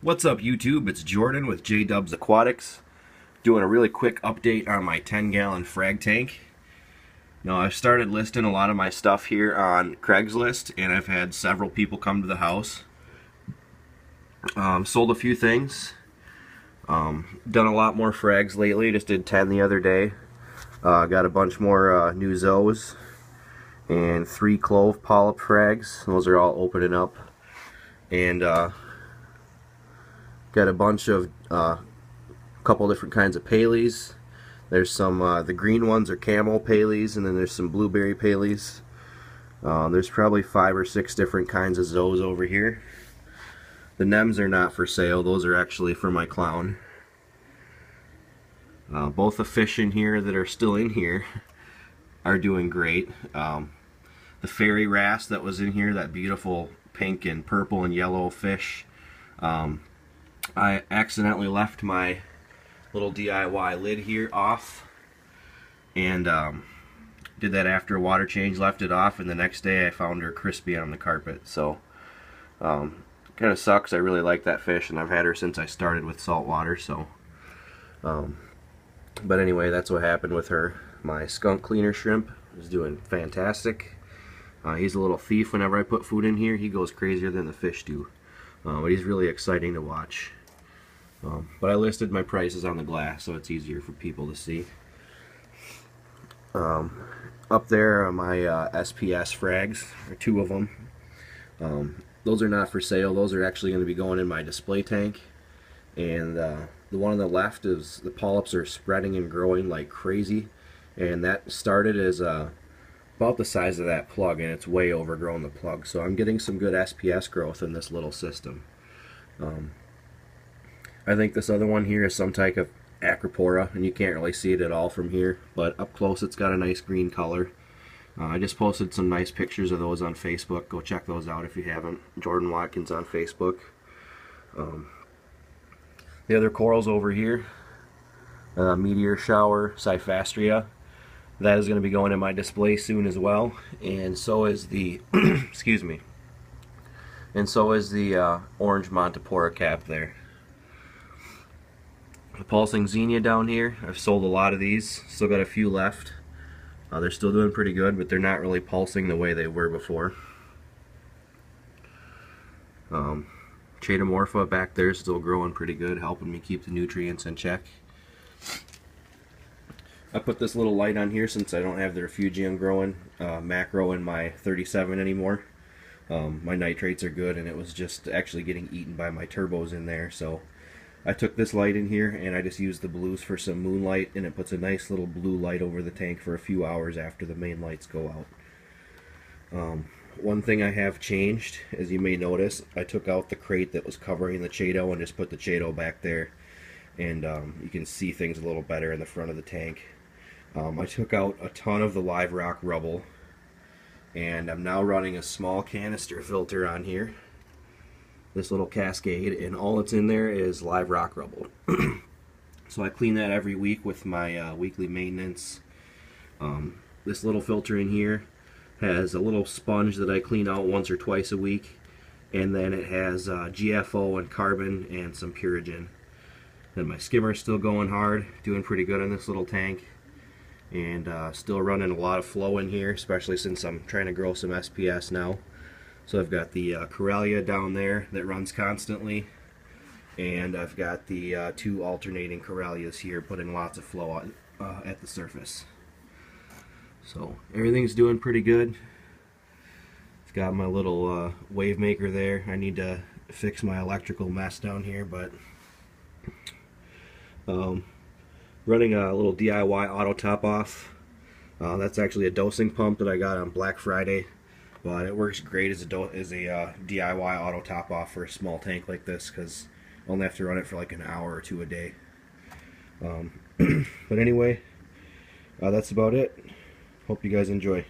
What's up YouTube? It's Jordan with J-Dubs Aquatics doing a really quick update on my 10-gallon frag tank. Now I've started listing a lot of my stuff here on Craigslist and I've had several people come to the house. Sold a few things. Done a lot more frags lately. Just did 10 the other day. Got a bunch more new zoes and 3 clove polyp frags. Those are all opening up. And got a bunch of couple different kinds of paleys. There's some the green ones are camel paleys, and then there's some blueberry paleys. There's probably 5 or 6 different kinds of zoes over here. The nems are not for sale; those are actually for my clown. Both the fish in here that are still in here are doing great. The fairy wrasse that was in here, that beautiful pink and purple and yellow fish, I accidentally left my little DIY lid here off, and did that after a water change, left it off, and the next day I found her crispy on the carpet. So kind of sucks. I really like that fish, and I've had her since I started with saltwater. So but anyway, that's what happened with her. My skunk cleaner shrimp is doing fantastic. He's a little thief. Whenever I put food in here, he goes crazier than the fish do, but he's really exciting to watch. But I listed my prices on the glass so it's easier for people to see. Up there are my SPS frags, or 2 of them. Those are not for sale. Those are actually going to be going in my display tank. And the one on the left is the polyps are spreading and growing like crazy. And that started as about the size of that plug, and it's way overgrown the plug. So I'm getting some good SPS growth in this little system. I think this other one here is some type of acropora, and you can't really see it at all from here, but up close it's got a nice green color. I just posted some nice pictures of those on Facebook. Go check those out if you haven't. Jordan Watkins on Facebook. The other corals over here, meteor shower cyphastria, that is going to be going in my display soon as well, and so is the excuse me, and so is the orange montipora cap there. The pulsing xenia down here, I've sold a lot of these, still got a few left. They're still doing pretty good, but they're not really pulsing the way they were before. Chaetomorpha back there is still growing pretty good, helping me keep the nutrients in check. I put this little light on here since I don't have the refugium growing macro in my 37 anymore. My nitrates are good, and it was just actually getting eaten by my turbos in there, so I took this light in here and I just used the blues for some moonlight, and it puts a nice little blue light over the tank for a few hours after the main lights go out. One thing I have changed, as you may notice, I took out the crate that was covering the Chaeto and just put the Chaeto back there, and you can see things a little better in the front of the tank. I took out a ton of the live rock rubble, and I'm now running a small canister filter on here, this little cascade, and all that's in there is live rock rubble. So I clean that every week with my weekly maintenance. This little filter in here has a little sponge that I clean out once or twice a week, and then it has GFO and carbon and some Purigen. And my skimmer's still going hard, doing pretty good on this little tank, and still running a lot of flow in here, especially since I'm trying to grow some SPS now. So I've got the Corellia down there that runs constantly, and I've got the 2 alternating Corellias here putting lots of flow on, at the surface. So everything's doing pretty good. I've got my little wave maker there. I need to fix my electrical mess down here, but running a little DIY auto top off. That's actually a dosing pump that I got on Black Friday. But it works great as a DIY auto top off for a small tank like this, because I only have to run it for like an hour or 2 a day. But anyway, that's about it. Hope you guys enjoy.